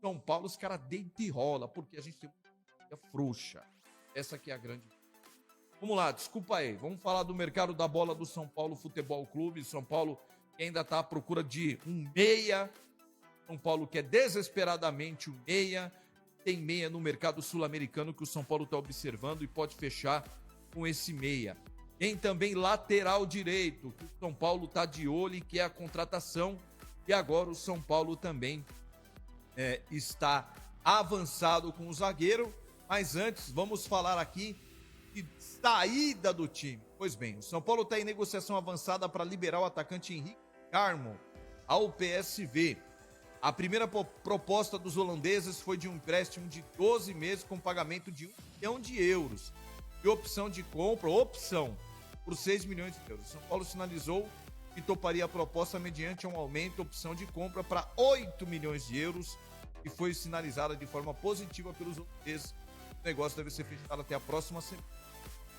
São Paulo, os caras deitam e rola, porque a gente tem uma frouxa. Essa aqui é a grande. Vamos lá, desculpa aí. Vamos falar do mercado da bola do São Paulo Futebol Clube. São Paulo que ainda está à procura de um meia. São Paulo quer desesperadamente um meia. Tem meia no mercado sul-americano que o São Paulo está observando e pode fechar com esse meia. Tem também lateral direito, que o São Paulo está de olho e quer a contratação. E agora o São Paulo também está avançado com o zagueiro. Mas antes, vamos falar aqui de saída do time. Pois bem, o São Paulo está em negociação avançada para liberar o atacante Henrique Carmo ao PSV. A primeira proposta dos holandeses foi de um empréstimo de 12 meses com pagamento de 1 milhão de euros e opção de compra, por 6 milhões de euros. O São Paulo sinalizou que toparia a proposta mediante um aumento, opção de compra para 8 milhões de euros e foi sinalizada de forma positiva pelos holandeses. O negócio deve ser fechado até a próxima semana.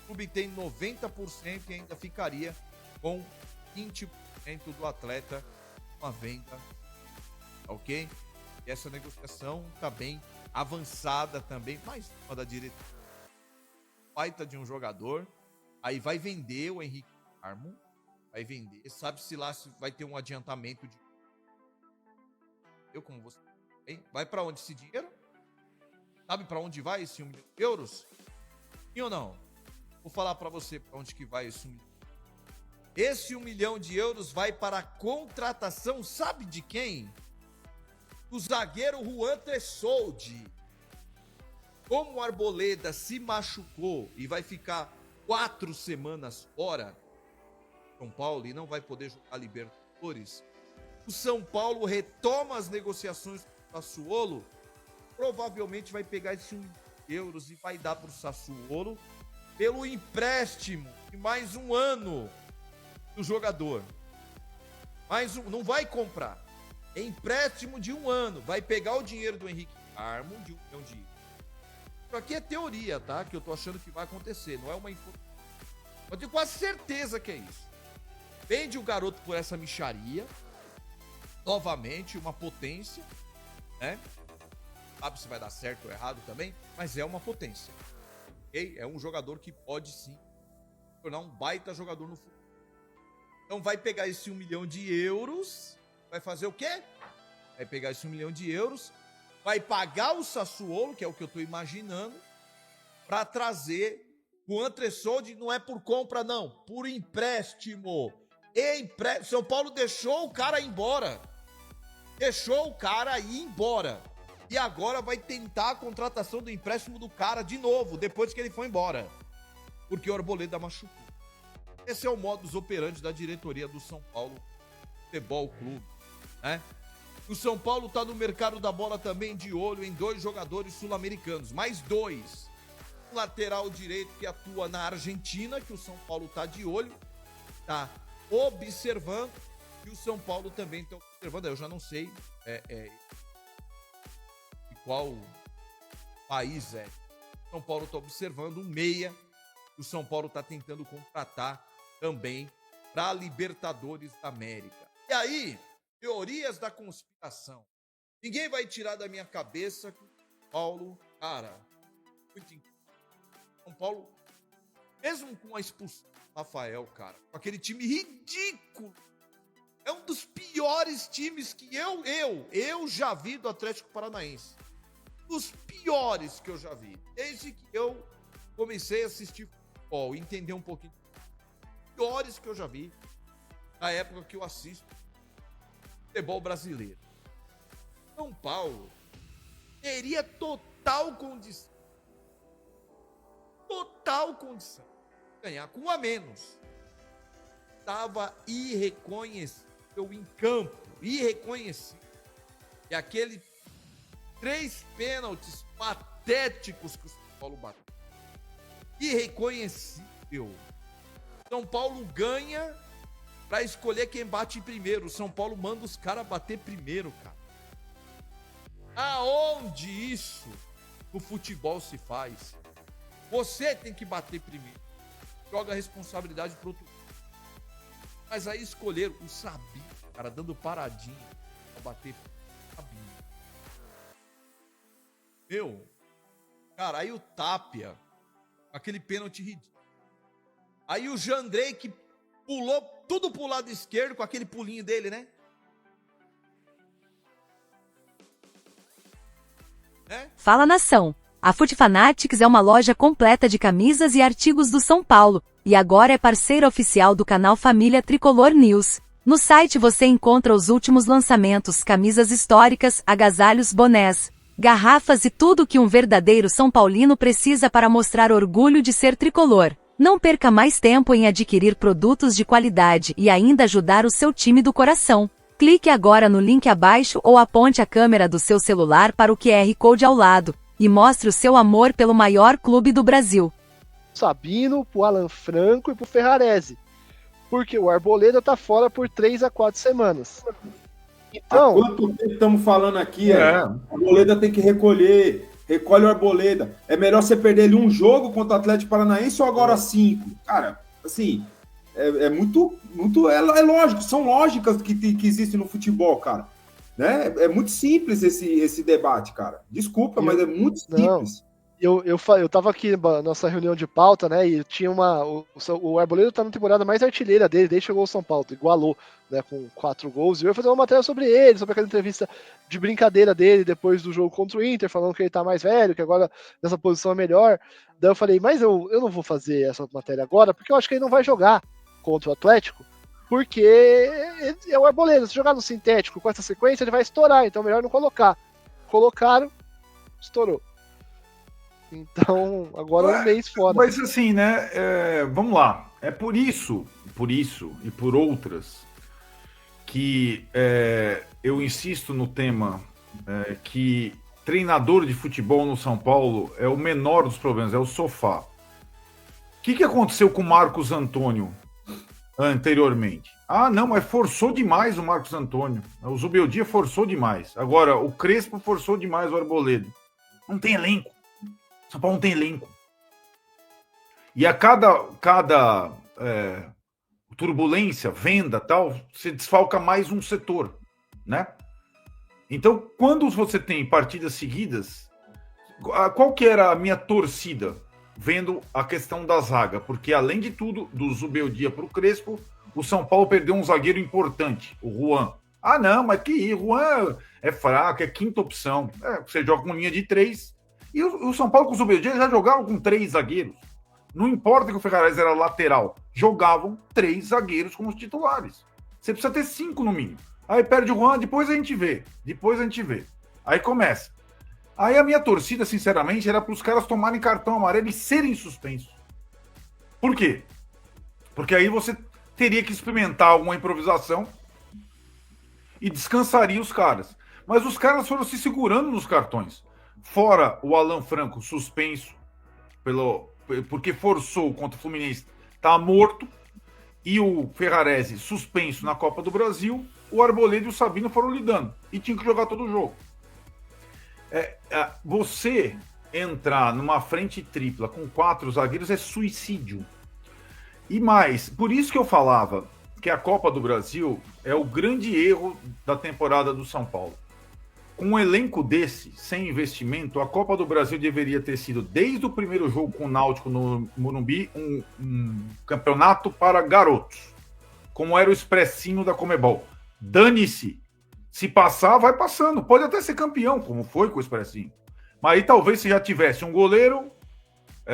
O clube tem 90% e ainda ficaria com 20% do atleta com a venda, ok? E essa negociação está bem avançada também, mais uma da diretoria. Baita de um jogador, aí vai vender o Henrique Carmo, vai vender, sabe-se lá se vai ter um adiantamento de... Eu como você... Vai para onde esse dinheiro? Sabe para onde vai esse 1 milhão de euros? Sim ou não? Vou falar para você para onde que vai esse 1 milhão. Esse 1 milhão de euros vai para a contratação, sabe de quem? Do zagueiro Juan Tressoldi. Como o Arboleda se machucou e vai ficar 4 semanas fora, São Paulo, e não vai poder jogar Libertadores, o São Paulo retoma as negociações com o Sassuolo, provavelmente vai pegar esse 1 milhão de euros e vai dar para o Sassuolo pelo empréstimo de mais um ano do jogador. Não vai comprar. É empréstimo de 1 ano. Vai pegar o dinheiro do Henrique Carmo, de 1 milhão de euros. Isso aqui é teoria, tá? Que eu tô achando que vai acontecer. Não é uma informação. Eu tenho quase certeza que é isso. Vende o garoto por essa mixaria. Novamente, uma potência, né? Sabe se vai dar certo ou errado também, mas é uma potência. Ok? É um jogador que pode sim se tornar um baita jogador no futuro. Então vai pegar esse 1 milhão de euros. Vai fazer o quê? Vai pegar esse 1 milhão de euros, vai pagar o Sassuolo, que é o que eu estou imaginando, para trazer o Antressoldi. Não é por compra, não, por empréstimo. São Paulo deixou o cara ir embora. Deixou o cara ir embora. E agora vai tentar a contratação do empréstimo do cara de novo, depois que ele foi embora. Porque o Arboleda machucou. Esse é o modus operandi da diretoria do São Paulo Futebol Clube, né? O São Paulo está no mercado da bola também de olho em 2 jogadores sul-americanos, mais 2. Um lateral direito que atua na Argentina, que o São Paulo está de olho, está observando, e o São Paulo também está observando. Eu já não sei de qual país é. O São Paulo está observando um meia, que o São Paulo está tentando contratar também para a Libertadores da América. E aí, teorias da conspiração. Ninguém vai tirar da minha cabeça que o São Paulo, cara, muito incrível. São Paulo, mesmo com a expulsão do Rafael, cara, com aquele time ridículo, é um dos piores times que eu já vi do Atlético Paranaense. Dos piores que eu já vi. Desde que eu comecei a assistir futebol, entender um pouquinho. Piores que eu já vi na época que eu assisto futebol brasileiro. São Paulo teria total condição de ganhar com 1 a menos. Estava irreconhecível em campo, irreconhecível. E aquele 3 pênaltis patéticos que o São Paulo bateu. Irreconhecível. São Paulo ganha para escolher quem bate primeiro. O São Paulo manda os caras bater primeiro, cara. Aonde isso no futebol se faz? Você tem que bater primeiro. Joga a responsabilidade pro outro. Mas aí escolheram o Sabino, cara, dando paradinha pra bater. Sabino. Meu, cara, aí o Tapia, aquele pênalti ridículo. Aí o Jandrei que pulou tudo pro lado esquerdo com aquele pulinho dele, né? Fala, nação! A Foot Fanatics é uma loja completa de camisas e artigos do São Paulo, e agora é parceira oficial do canal Família Tricolor News. No site você encontra os últimos lançamentos, camisas históricas, agasalhos, bonés, garrafas e tudo que um verdadeiro São Paulino precisa para mostrar orgulho de ser tricolor. Não perca mais tempo em adquirir produtos de qualidade e ainda ajudar o seu time do coração. Clique agora no link abaixo ou aponte a câmera do seu celular para o QR Code ao lado e mostre o seu amor pelo maior clube do Brasil. Sabino, pro Alan Franco e pro Ferrarese. Porque o Arboleda tá fora por 3 a 4 semanas. Então, há quanto tempo estamos falando aqui? O Arboleda tem que recolher. Recolhe o Arboleda. É melhor você perder ele um jogo contra o Atlético Paranaense ou agora 5? Cara, assim, é muito. É lógico, são lógicas que existem no futebol, cara. Né? É muito simples esse debate, cara. Desculpa, mas é muito simples. Eu tava aqui na nossa reunião de pauta, né? E tinha o Arboleda tá na temporada mais artilheira dele, desde que chegou ao São Paulo, igualou, né, com 4 gols. E eu ia fazer uma matéria sobre ele, sobre aquela entrevista de brincadeira dele depois do jogo contra o Inter, falando que ele tá mais velho, que agora nessa posição é melhor. Daí eu falei, mas eu não vou fazer essa matéria agora, porque eu acho que ele não vai jogar contra o Atlético, porque é o Arboleda. Se jogar no sintético com essa sequência, ele vai estourar, então é melhor não colocar. Colocaram, estourou. Então, agora é um mês fora. Mas assim, né? Vamos lá. É por isso e por outras que eu insisto no tema que treinador de futebol no São Paulo é o menor dos problemas, é o sofá. O que aconteceu com o Marcos Antônio anteriormente? Ah, não, mas forçou demais o Marcos Antônio. O Zubeldia forçou demais. Agora, o Crespo forçou demais o Arboleda. Não tem elenco. São Paulo não tem elenco. E a cada turbulência, venda, tal, você desfalca mais um setor, né? Então, quando você tem partidas seguidas, qual que era a minha torcida vendo a questão da zaga? Porque, além de tudo, do Zubeldia para o Crespo, o São Paulo perdeu um zagueiro importante, o Juan. Ah, não, mas que Juan é fraco, é quinta opção. Você joga com linha de 3. E o São Paulo com o Zubeldia já jogava com 3 zagueiros. Não importa que o Ferrarese era lateral, jogavam 3 zagueiros como os titulares. Você precisa ter 5 no mínimo. Aí perde o Juan, depois a gente vê. Aí começa. Aí a minha torcida, sinceramente, era para os caras tomarem cartão amarelo e serem suspensos. Por quê? Porque aí você teria que experimentar alguma improvisação e descansaria os caras. Mas os caras foram se segurando nos cartões. Fora o Alan Franco suspenso porque forçou contra o Fluminense, tá morto, e o Ferrarese suspenso na Copa do Brasil, o Arboleda e o Sabino foram lidando e tinham que jogar todo o jogo. Você entrar numa frente tripla com 4 zagueiros é suicídio. E mais, por isso que eu falava que a Copa do Brasil é o grande erro da temporada do São Paulo. Com um elenco desse, sem investimento, a Copa do Brasil deveria ter sido, desde o primeiro jogo com o Náutico no Morumbi, um campeonato para garotos, como era o expressinho da Conmebol. Dane-se. Se passar, vai passando. Pode até ser campeão, como foi com o expressinho. Mas aí talvez se já tivesse um goleiro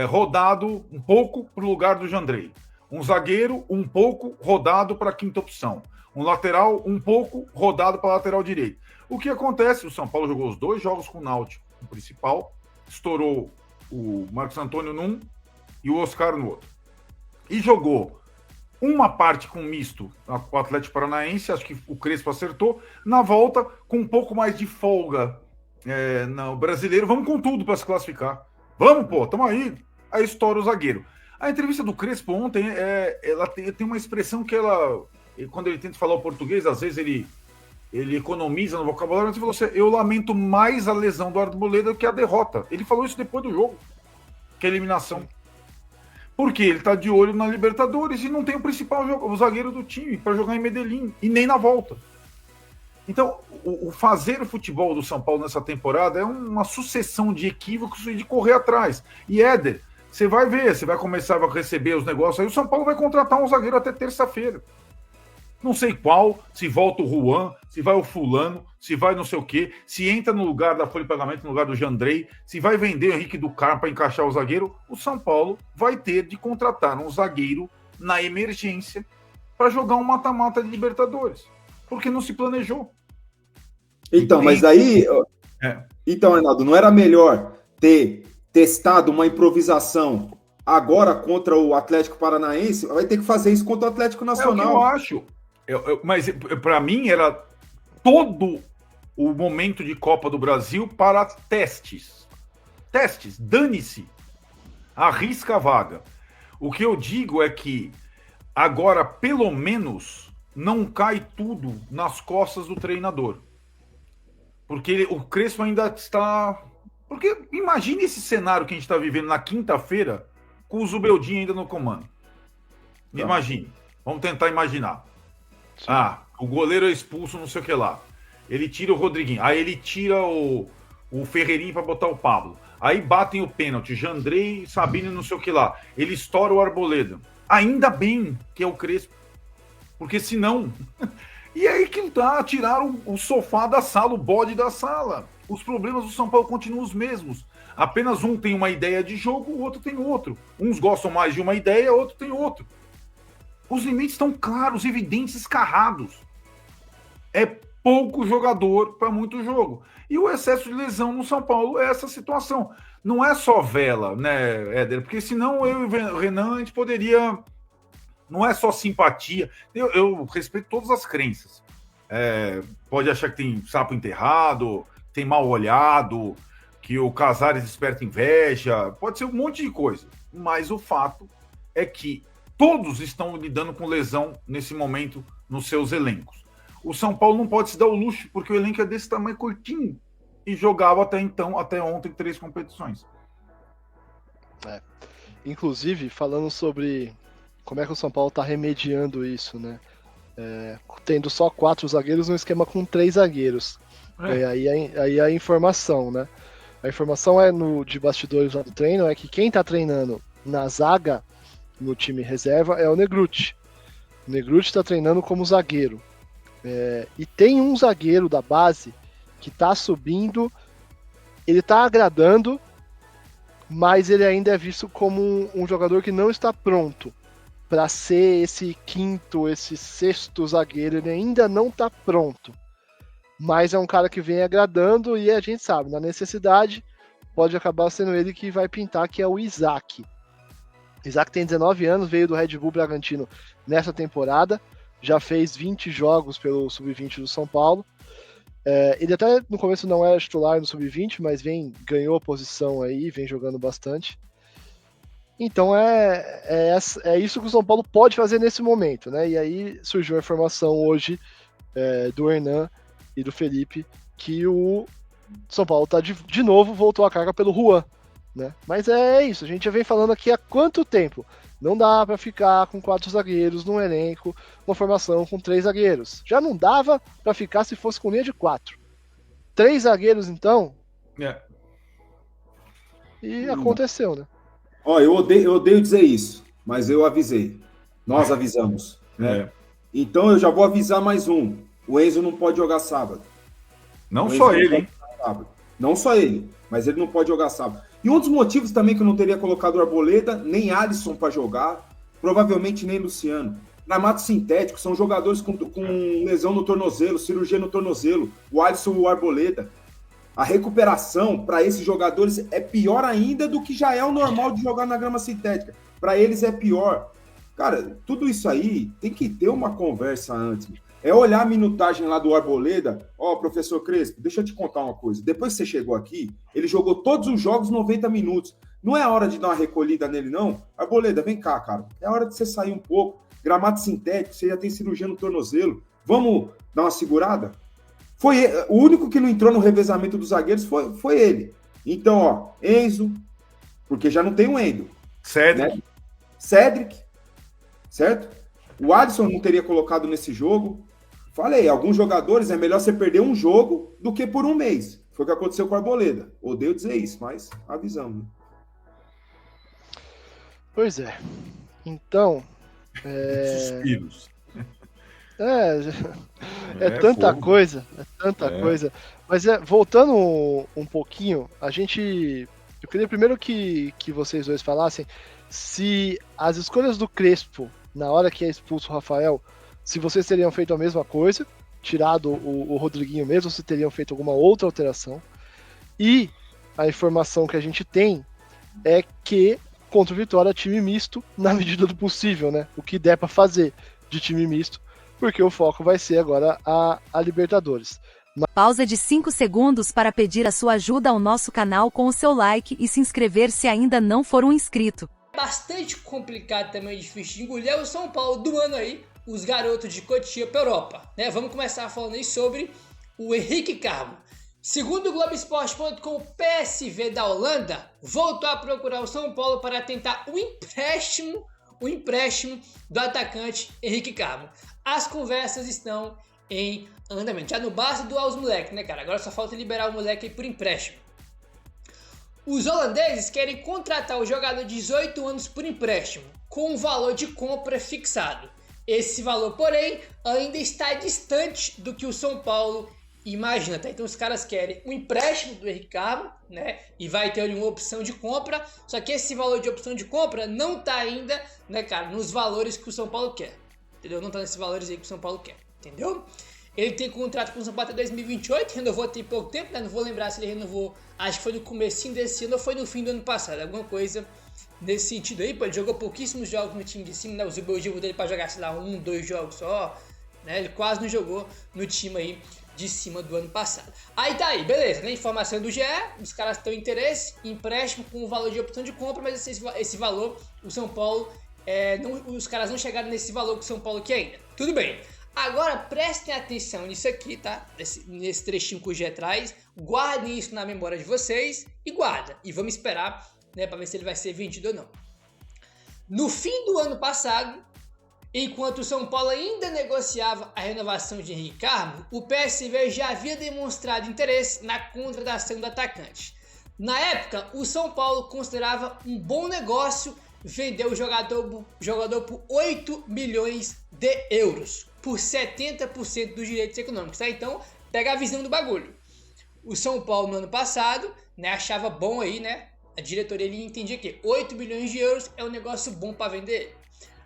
rodado um pouco para o lugar do Jandrei. Um zagueiro um pouco rodado para a quinta opção. Um lateral um pouco rodado para a lateral direito. O que acontece? O São Paulo jogou os 2 jogos com o Náutico, o principal, estourou o Marcos Antônio num e o Oscar no outro. E jogou uma parte com misto com o Atlético Paranaense, acho que o Crespo acertou, na volta com um pouco mais de folga no brasileiro, vamos com tudo para se classificar. Vamos, pô, tamo aí. Aí estoura o zagueiro. A entrevista do Crespo ontem, ela tem uma expressão que quando ele tenta falar o português, às vezes ele economiza no vocabulário, mas ele falou assim, eu lamento mais a lesão do Arboleda do que a derrota. Ele falou isso depois do jogo, que é a eliminação. Porque ele tá de olho na Libertadores e não tem o principal o zagueiro do time para jogar em Medellín, e nem na volta. Então, o fazer o futebol do São Paulo nessa temporada é uma sucessão de equívocos e de correr atrás. E Éder, você vai ver, você vai começar a receber os negócios, aí o São Paulo vai contratar um zagueiro até terça-feira. Não sei qual, se volta o Juan, se vai o fulano, se vai não sei o quê, se entra no lugar da folha de pagamento, no lugar do Jandrei, se vai vender o Henrique do Carmo para encaixar o zagueiro, o São Paulo vai ter de contratar um zagueiro na emergência para jogar um mata-mata de Libertadores, porque não se planejou. Então, mas aí... Então, Reinaldo, não era melhor ter testado uma improvisação agora contra o Atlético Paranaense? Vai ter que fazer isso contra o Atlético Nacional. É o que eu acho. Mas para mim era todo o momento de Copa do Brasil para testes. Testes, dane-se. Arrisca a vaga. O que eu digo é que agora, pelo menos, não cai tudo nas costas do treinador. Porque o Crespo ainda está... Porque imagine esse cenário que a gente está vivendo na quinta-feira com o Zubeldinho ainda no comando. Imagine. Vamos tentar imaginar. O goleiro é expulso, não sei o que lá. Ele tira o Rodriguinho. Aí ele tira o Ferreirinho para botar o Pablo. Aí batem o pênalti. Jandrei, Sabino, não sei o que lá. Ele estoura o Arboleda. Ainda bem que é o Crespo. Porque senão... E aí que tiraram o sofá da sala, o bode da sala. Os problemas do São Paulo continuam os mesmos. Apenas um tem uma ideia de jogo, o outro tem outro. Uns gostam mais de uma ideia, outro tem outro. Os limites estão claros, evidentes, escarrados. É pouco jogador para muito jogo. E o excesso de lesão no São Paulo é essa situação. Não é só vela, né, Éder? Porque senão eu e o Renan, a gente poderia... Não é só simpatia. Eu respeito todas as crenças. Pode achar que tem sapo enterrado, tem mal olhado, que o Casares desperta inveja. Pode ser um monte de coisa. Mas o fato é que todos estão lidando com lesão nesse momento nos seus elencos. O São Paulo não pode se dar o luxo, porque o elenco é desse tamanho curtinho. E jogava até ontem 3 competições. Inclusive, falando sobre como é que o São Paulo está remediando isso, né? Tendo só 4 zagueiros no esquema com 3 zagueiros. Aí a informação, né? A informação de bastidores lá do treino é que quem está treinando na zaga no time reserva é o Negrutti. O Negrutti está treinando como zagueiro. E tem um zagueiro da base que está subindo, ele está agradando, mas ele ainda é visto como um jogador que não está pronto para ser esse quinto, esse sexto zagueiro. Ele ainda não está pronto, mas é um cara que vem agradando e a gente sabe, na necessidade pode acabar sendo ele que vai pintar, que é o Isaac. Isaac tem 19 anos, veio do Red Bull Bragantino nessa temporada, já fez 20 jogos pelo Sub-20 do São Paulo. Ele até no começo não era titular no Sub-20, mas ganhou a posição aí, vem jogando bastante. Então é isso que o São Paulo pode fazer nesse momento, né? E aí surgiu a informação hoje do Hernan e do Felipe que o São Paulo tá de novo, voltou a carga pelo Juan, né? Mas é isso, a gente já vem falando aqui há quanto tempo? Não dá para ficar com 4 zagueiros num elenco, uma formação com 3 zagueiros. Já não dava para ficar se fosse com linha de 4. 3 zagueiros, então? E aconteceu, né? Eu odeio dizer isso, mas eu avisei. Nós avisamos. Né? Então eu já vou avisar mais um. O Enzo não pode jogar sábado. Não só ele, hein? Não só ele, mas ele não pode jogar sábado. E um dos motivos também que eu não teria colocado o Arboleda, nem Alisson para jogar, provavelmente nem Luciano. Gramado sintético, são jogadores com lesão no tornozelo, cirurgia no tornozelo, o Alisson e o Arboleda. A recuperação para esses jogadores é pior ainda do que já é o normal de jogar na grama sintética. Para eles é pior. Cara, tudo isso aí tem que ter uma conversa antes. É olhar a minutagem lá do Arboleda. Professor Crespo, deixa eu te contar uma coisa. Depois que você chegou aqui, ele jogou todos os jogos 90 minutos. Não é a hora de dar uma recolhida nele, não? Arboleda, vem cá, cara. É a hora de você sair um pouco. Gramado sintético, você já tem cirurgia no tornozelo. Vamos dar uma segurada? O único que não entrou no revezamento dos zagueiros foi ele. Então, Enzo, porque já não tem o Endo. Cédric, certo? O Alisson não teria colocado nesse jogo. Falei, alguns jogadores é melhor você perder um jogo do que por um mês. Foi o que aconteceu com a Arboleda. Odeio dizer isso, mas avisamos. Pois é. Então. Suspiros. É tanta fogo. coisa. É tanta coisa. Mas voltando um pouquinho, eu queria primeiro que vocês dois falassem se as escolhas do Crespo, na hora que é expulso o Rafael, se vocês teriam feito a mesma coisa, tirado o Rodriguinho mesmo, ou se teriam feito alguma outra alteração. E a informação que a gente tem é que contra o Vitória é time misto na medida do possível, né? O que der para fazer de time misto, porque o foco vai ser agora a Libertadores. Pausa de 5 segundos para pedir a sua ajuda ao nosso canal com o seu like e se inscrever se ainda não for um inscrito. Bastante complicado também, difícil de engolir, é o São Paulo do ano aí, os garotos de Cotia para Europa, né? Vamos começar falando aí sobre o Henrique Carmo. Segundo o Globoesporte.com, o PSV da Holanda voltou a procurar o São Paulo para tentar o empréstimo do atacante Henrique Carmo. As conversas estão em andamento. Já não basta doar os moleques, né, cara? Agora só falta liberar o moleque aí por empréstimo. Os holandeses querem contratar o jogador de 18 anos por empréstimo, com um valor de compra fixado. Esse valor, porém, ainda está distante do que o São Paulo imagina, tá? Então os caras querem um empréstimo do Henrique Carmo, né? E vai ter ali uma opção de compra, só que esse valor de opção de compra não tá ainda, né, cara, nos valores que o São Paulo quer, entendeu? Não tá nesses valores aí que o São Paulo quer, entendeu? Ele tem contrato com o São Paulo até 2028, renovou tem pouco tempo, né? Não vou lembrar se ele renovou, acho que foi no comecinho desse ano ou foi no fim do ano passado, alguma coisa nesse sentido aí. Pô, ele jogou pouquíssimos jogos no time de cima, né? Usou o objetivo dele pra jogar, sei lá, 1, 2 jogos só, né? Ele quase não jogou no time aí de cima do ano passado. Aí tá aí, beleza, né? Informação do GE, os caras têm interesse, empréstimo com o valor de opção de compra, mas esse valor, o São Paulo, os caras não chegaram nesse valor que o São Paulo quer ainda. Tudo bem. Agora prestem atenção nisso aqui, tá? Nesse trechinho que o GE traz, guardem isso na memória de vocês e guarda. E vamos esperar, né, para ver se ele vai ser vendido ou não. No fim do ano passado, enquanto o São Paulo ainda negociava a renovação de Henrique Carmo, o PSV já havia demonstrado interesse na contratação do atacante. Na época, o São Paulo considerava um bom negócio vender o jogador por 8 milhões de euros, por 70% dos direitos econômicos, tá? Então, pega a visão do bagulho. O São Paulo, no ano passado, né, achava bom aí, né? A diretoria ele entendia que 8 milhões de euros é um negócio bom para vender ele.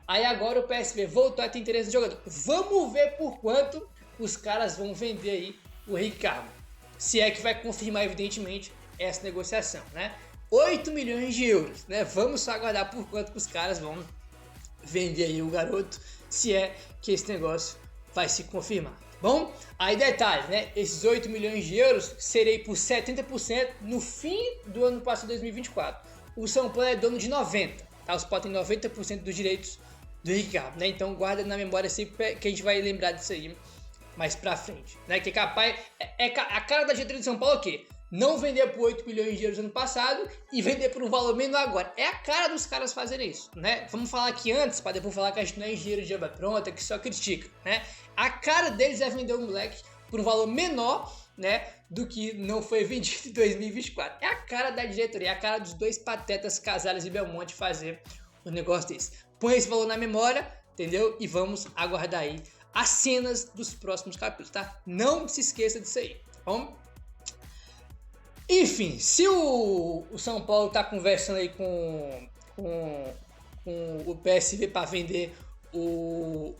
Aí agora o PSV voltou a ter interesse no jogador. Vamos ver por quanto os caras vão vender aí o Henrique Carmo. Se é que vai confirmar, evidentemente, essa negociação, né? 8 milhões de euros, né? Vamos só aguardar por quanto que os caras vão vender aí o garoto, se é que esse negócio vai se confirmar. Bom, aí detalhe, né? Esses 8 milhões de euros serei por 70% no fim do ano passado, 2024. O São Paulo é dono de 90%, tá? Os Paulo tem 90% dos direitos do Henrique Carmo, né? Então guarda na memória sempre que a gente vai lembrar disso aí mais pra frente, né? Que é capaz, a cara da diretoria de São Paulo é o quê? Não vender por 8 milhões de euros no ano passado e vender por um valor menor agora. É a cara dos caras fazerem isso, né? Vamos falar aqui antes, para depois falar que a gente não é engenheiro de obra pronta, que só critica, né? A cara deles é vender o moleque por um valor menor, né, do que não foi vendido em 2024. É a cara da diretoria, é a cara dos dois patetas Casares e Belmonte fazer um negócio desse. Põe esse valor na memória, entendeu? E vamos aguardar aí as cenas dos próximos capítulos, tá? Não se esqueça disso aí, tá bom? Enfim, se o São Paulo tá conversando aí com o PSV para vender o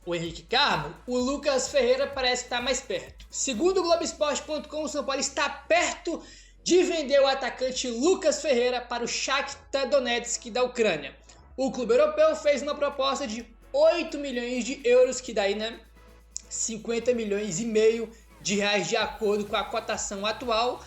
Henrique Carmo, o Lucas Ferreira parece estar mais perto. Segundo o Globoesporte.com, o São Paulo está perto de vender o atacante Lucas Ferreira para o Shakhtar Donetsk da Ucrânia. O clube europeu fez uma proposta de 8 milhões de euros, que daí, né, 50 milhões e meio de reais, de acordo com a cotação atual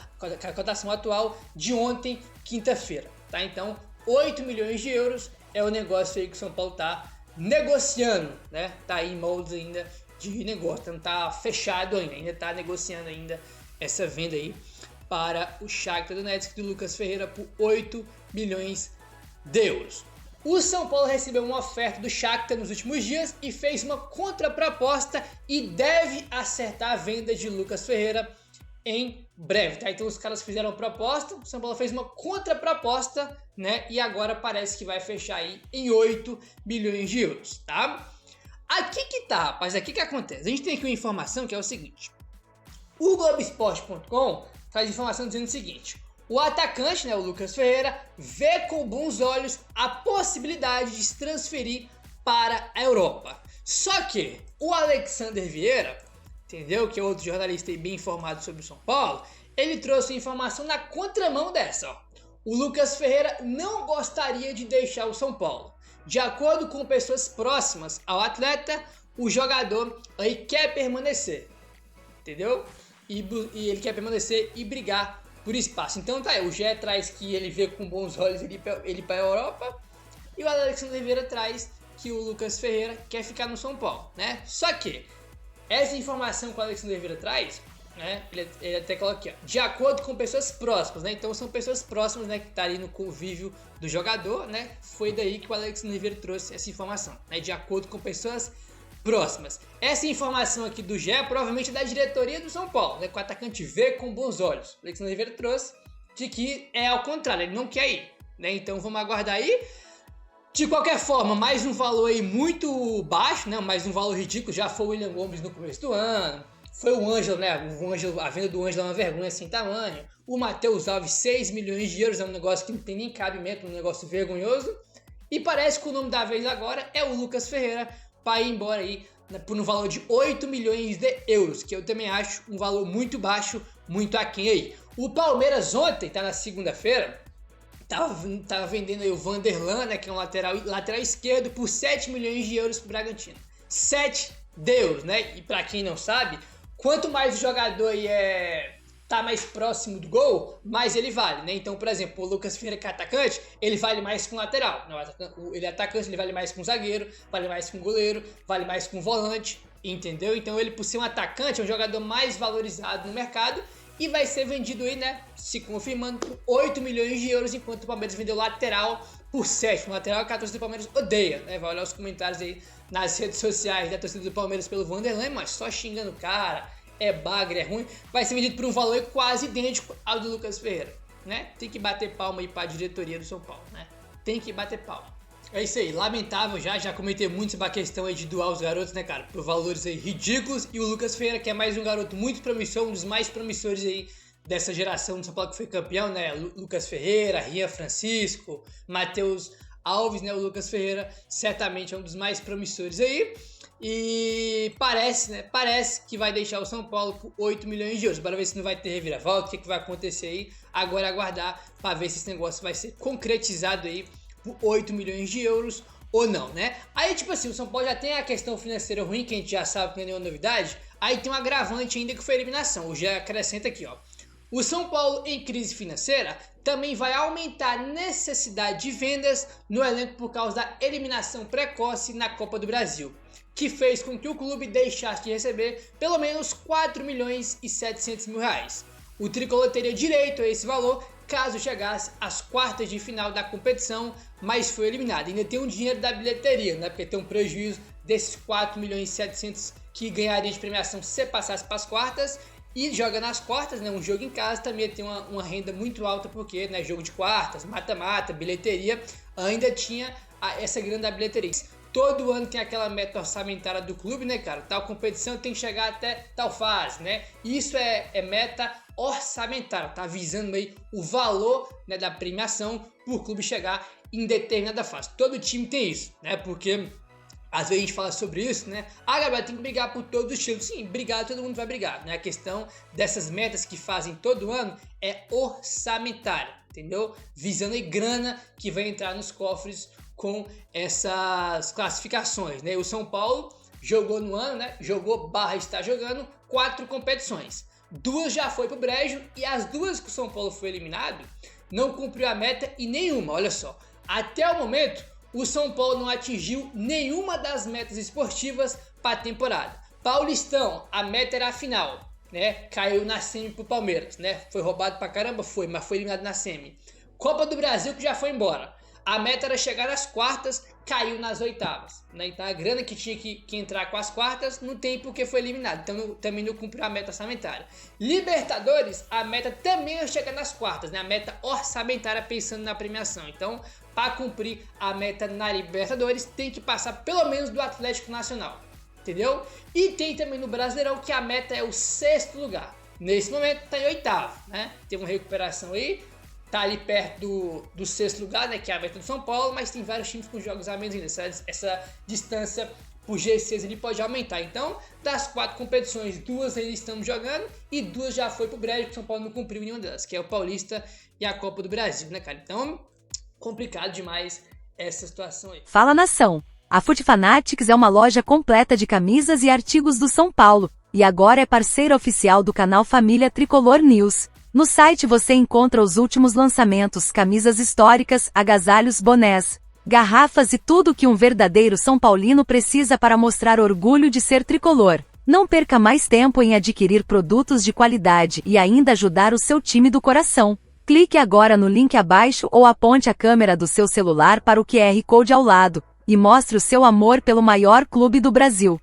de ontem, quinta-feira, tá? Então, 8 milhões de euros é o negócio aí que o São Paulo tá negociando, né? Tá aí em moldes ainda de negócio, não tá fechado ainda tá negociando ainda essa venda aí para o Shakhtar Donetsk do Lucas Ferreira por 8 milhões de euros. O São Paulo recebeu uma oferta do Shakhtar nos últimos dias e fez uma contraproposta e deve acertar a venda de Lucas Ferreira em breve, tá? Então os caras fizeram a proposta, o São Paulo fez uma contraproposta, né? E agora parece que vai fechar aí em 8 milhões de euros, tá? Aqui que tá, rapaz, aqui que acontece. A gente tem aqui uma informação que é o seguinte. O Globoesporte.com traz informação dizendo o seguinte. O atacante, né, o Lucas Ferreira, vê com bons olhos a possibilidade de se transferir para a Europa. Só que o Alexander Vieira, entendeu? Que é outro jornalista aí bem informado sobre o São Paulo, ele trouxe informação na contramão dessa, ó. O Lucas Ferreira não gostaria de deixar o São Paulo. De acordo com pessoas próximas ao atleta, o jogador aí quer permanecer, entendeu? E ele quer permanecer e brigar por espaço. Então tá aí, o Gé traz que ele vê com bons olhos ele para a Europa, e o Alexander Vieira traz que o Lucas Ferreira quer ficar no São Paulo, né? Só que essa informação que o Alexander Vieira traz, né? Ele até coloca aqui, ó, de acordo com pessoas próximas, né? Então são pessoas próximas, né, que tá ali no convívio do jogador, né? Foi daí que o Alexander Vieira trouxe essa informação, né? De acordo com pessoas próximas. Essa informação aqui do GE provavelmente é da diretoria do São Paulo, né? Que o atacante vê com bons olhos. O Alexander Vieira trouxe de que é ao contrário, ele não quer ir, né? Então vamos aguardar aí. De qualquer forma, mais um valor aí muito baixo, né? Mais um valor ridículo. Já foi o William Gomes no começo do ano. Foi o Ângelo, né? A venda do Ângelo é uma vergonha sem tamanho. O Matheus Alves, 6 milhões de euros. É um negócio que não tem nem cabimento, um negócio vergonhoso. E parece que o nome da vez agora é o Lucas Ferreira, para ir embora aí, né, por um valor de 8 milhões de euros, que eu também acho um valor muito baixo, muito aquém aí. O Palmeiras ontem, tá na segunda-feira, tava vendendo aí o Vanderlan, né, que é um lateral esquerdo, por 7 milhões de euros pro Bragantino. 7 euros, né? E para quem não sabe, quanto mais o jogador aí tá mais próximo do gol, mais ele vale, né? Então, por exemplo, o Lucas Ferreira, que é atacante, ele vale mais com o lateral. Ele é atacante, ele vale mais com o zagueiro, vale mais com o goleiro, vale mais com o volante, entendeu? Então, ele, por ser um atacante, é um jogador mais valorizado no mercado e vai ser vendido aí, né? Se confirmando, por 8 milhões de euros, enquanto o Palmeiras vendeu lateral por 7. O lateral que a torcida do Palmeiras odeia, né? Vai olhar os comentários aí nas redes sociais da torcida do Palmeiras pelo Vanderlan, mas só xingando o cara. É bagre, é ruim, vai ser vendido por um valor quase idêntico ao do Lucas Ferreira, né? Tem que bater palma aí para a diretoria do São Paulo, né? Tem que bater palma. É isso aí, lamentável já comentei muito sobre a questão aí de doar os garotos, né, cara? Por valores aí ridículos, e o Lucas Ferreira, que é mais um garoto muito promissor, um dos mais promissores aí dessa geração do São Paulo que foi campeão, né? Lucas Ferreira, Rian Francisco, Matheus Alves, né? O Lucas Ferreira certamente é um dos mais promissores aí. E parece que vai deixar o São Paulo por 8 milhões de euros. Bora ver se não vai ter reviravolta, o que vai acontecer aí. Agora aguardar para ver se esse negócio vai ser concretizado aí por 8 milhões de euros ou não, né? Aí, tipo assim, o São Paulo já tem a questão financeira ruim, que a gente já sabe que não é nenhuma novidade. Aí tem um agravante ainda que foi a eliminação. O já acrescenta aqui, ó. O São Paulo, em crise financeira, também vai aumentar a necessidade de vendas no elenco por causa da eliminação precoce na Copa do Brasil, que fez com que o clube deixasse de receber pelo menos 4 milhões e 700 mil reais. O tricolor teria direito a esse valor caso chegasse às quartas de final da competição, mas foi eliminado. Ainda tem um dinheiro da bilheteria, né? Porque tem um prejuízo desses 4 milhões e 700 que ganharia de premiação se passasse para as quartas. E joga nas quartas, né? Um jogo em casa também tem uma renda muito alta, porque, né, jogo de quartas, mata-mata, bilheteria, ainda tinha essa grana da bilheteria. Todo ano tem aquela meta orçamentária do clube, né, cara? Tal competição tem que chegar até tal fase, né? Isso é meta orçamentária, tá visando aí o valor, né, da premiação por clube chegar em determinada fase. Todo time tem isso, né? Porque às vezes a gente fala sobre isso, né? Ah, Gabriel, tem que brigar por todos os títulos. Sim, brigar, todo mundo vai brigar, né? A questão dessas metas que fazem todo ano é orçamentária, entendeu? Visando aí grana que vai entrar nos cofres com essas classificações, né? O São Paulo jogou no ano, né? Está jogando 4 competições. 2 já foi pro brejo, e as 2 que o São Paulo foi eliminado não cumpriu a meta e nenhuma, olha só. Até o momento, o São Paulo não atingiu nenhuma das metas esportivas para a temporada. Paulistão, a meta era a final, né? Caiu na semi pro Palmeiras, né? Foi roubado pra caramba, mas foi eliminado na semi. Copa do Brasil, que já foi embora. A meta era chegar nas quartas, caiu nas oitavas, né? Então a grana que tinha que entrar com as quartas não tem porque foi eliminado, então também não cumpriu a meta orçamentária. Libertadores, a meta também é chegar nas quartas, né? A meta orçamentária pensando na premiação. Então, para cumprir a meta na Libertadores, tem que passar pelo menos do Atlético Nacional, entendeu? E tem também no Brasileirão que a meta é o 6º lugar. Nesse momento está em 8º, né? Tem uma recuperação aí. Tá ali perto do 6º lugar, né, que é a meta do São Paulo, mas tem vários times com jogos a menos ainda. Essa distância pro G6 ele pode aumentar. Então, das 4 competições, 2 ainda estamos jogando e 2 já foi pro brejo, que o São Paulo não cumpriu nenhuma delas, que é o Paulista e a Copa do Brasil, né, cara? Então, complicado demais essa situação aí. Fala nação! A Fute Fanatics é uma loja completa de camisas e artigos do São Paulo, e agora é parceira oficial do canal Família Tricolor News. No site você encontra os últimos lançamentos, camisas históricas, agasalhos, bonés, garrafas e tudo que um verdadeiro São Paulino precisa para mostrar orgulho de ser tricolor. Não perca mais tempo em adquirir produtos de qualidade e ainda ajudar o seu time do coração. Clique agora no link abaixo ou aponte a câmera do seu celular para o QR Code ao lado e mostre o seu amor pelo maior clube do Brasil.